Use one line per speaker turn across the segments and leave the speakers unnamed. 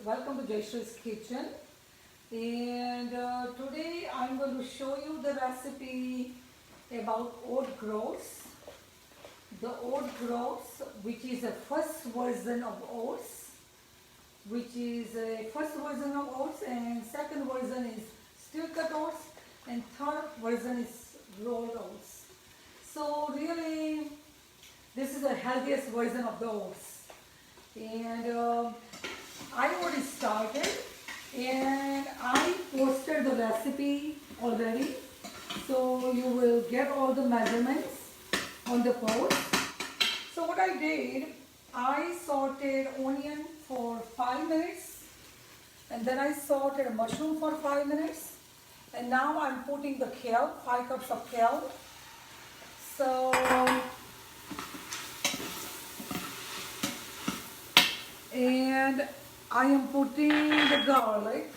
welcome to Jayshree's kitchen. And today I'm going to show you the recipe about oat groats. The oat groats, which is a first version of oats, and second version is still cut oats, and third version is rolled oats. So really, this is the healthiest version of the oats. And I already started and I posted the recipe already, so you will get all the measurements on the post. So what I did, I sauteed onion for 5 minutes, and then I sauteed a mushroom for 5 minutes, and now I'm putting the kale, 5 cups of kale. So and I am putting the garlic.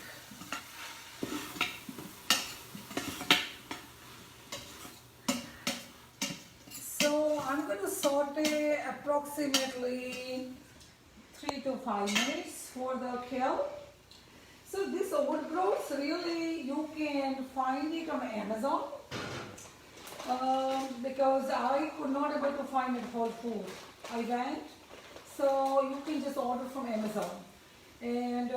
So I'm going to saute approximately 3 to 5 minutes for the kale. So this oat groats, really you can find it on Amazon because I could not able to find it Whole Foods. I went, so you can just order from Amazon. And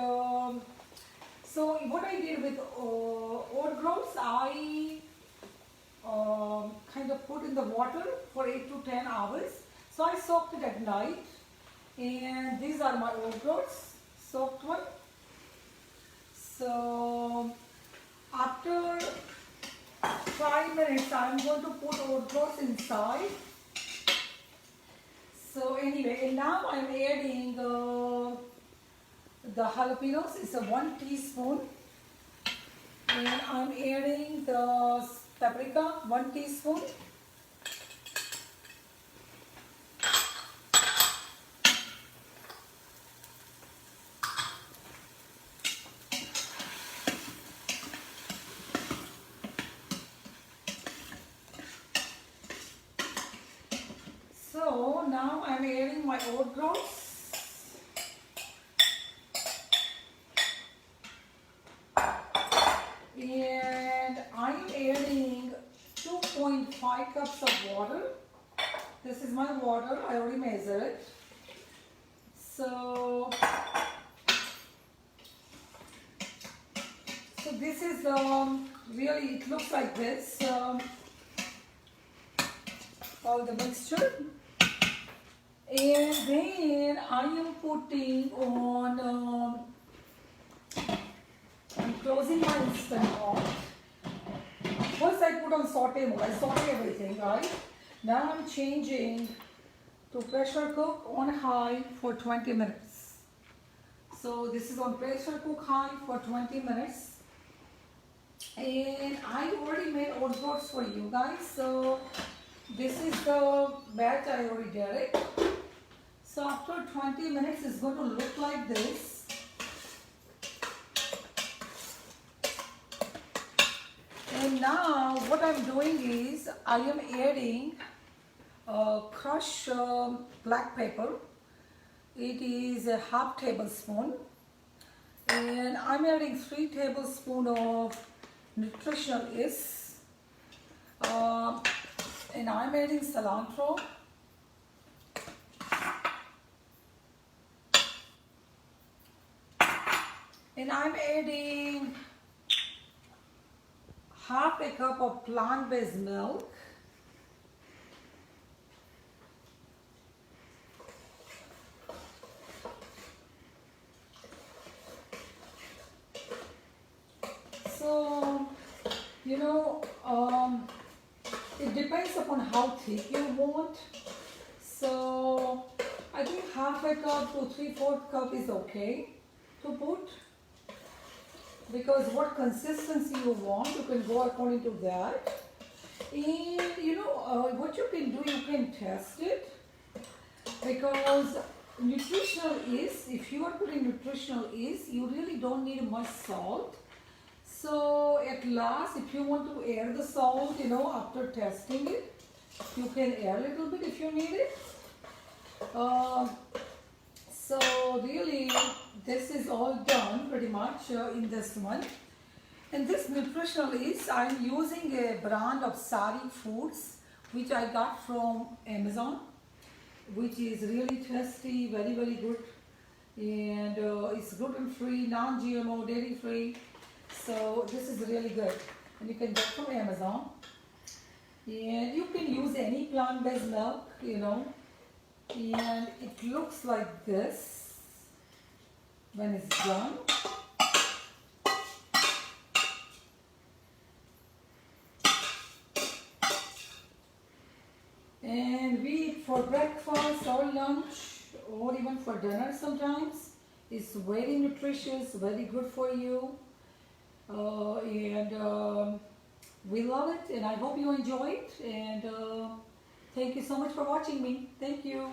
so what I did with oat groats, I kind of put in the water for 8 to 10 hours. So I soaked it at night, and these are my oat groats, soaked one. So after 5 minutes, I'm going to put oat groats inside. So anyway, and now I'm adding the jalapeños. It's a 1 teaspoon, and I'm adding the paprika, 1 teaspoon. So now I'm adding my oat groats. And I'm adding 2.5 cups of water. This is my water, I already measured it. So this is really, it looks like this, all the mixture. And then I am putting on, I'm closing my instant pot. First I put on saute mode, I saute everything, right? Now I'm changing to pressure cook on high for 20 minutes. So this is on pressure cook high for 20 minutes. And I already made oat groats for you guys. So this is the batch I already did it. So after 20 minutes it's going to look like this. And now what I'm doing is I am adding crushed black pepper. It is a half tablespoon. And I'm adding 3 tablespoons of nutritional yeast. And I'm adding cilantro. And I'm adding half a cup of plant-based milk. So, you know, it depends upon how thick you want. So, I think half a cup to 3/4 cup is okay to put. Because what consistency you want, you can go according to that. And you know, what you can do, you can test it. Because nutritional yeast, if you are putting nutritional yeast, you really don't need much salt. So at last, if you want to add the salt, you know, after testing it, you can add a little bit if you need it. So really, this is all done pretty much in this one. And this nutritional is, I'm using a brand of Sari Foods, which I got from Amazon, which is really tasty, very, very good. And it's gluten free, non-GMO, dairy free. So this is really good. And you can get from Amazon. And you can use any plant-based milk, you know. And it looks like this when it's done. And we eat for breakfast or lunch or even for dinner sometimes. It's very nutritious, very good for you. We love it, and I hope you enjoy it. And thank you so much for watching me. Thank you.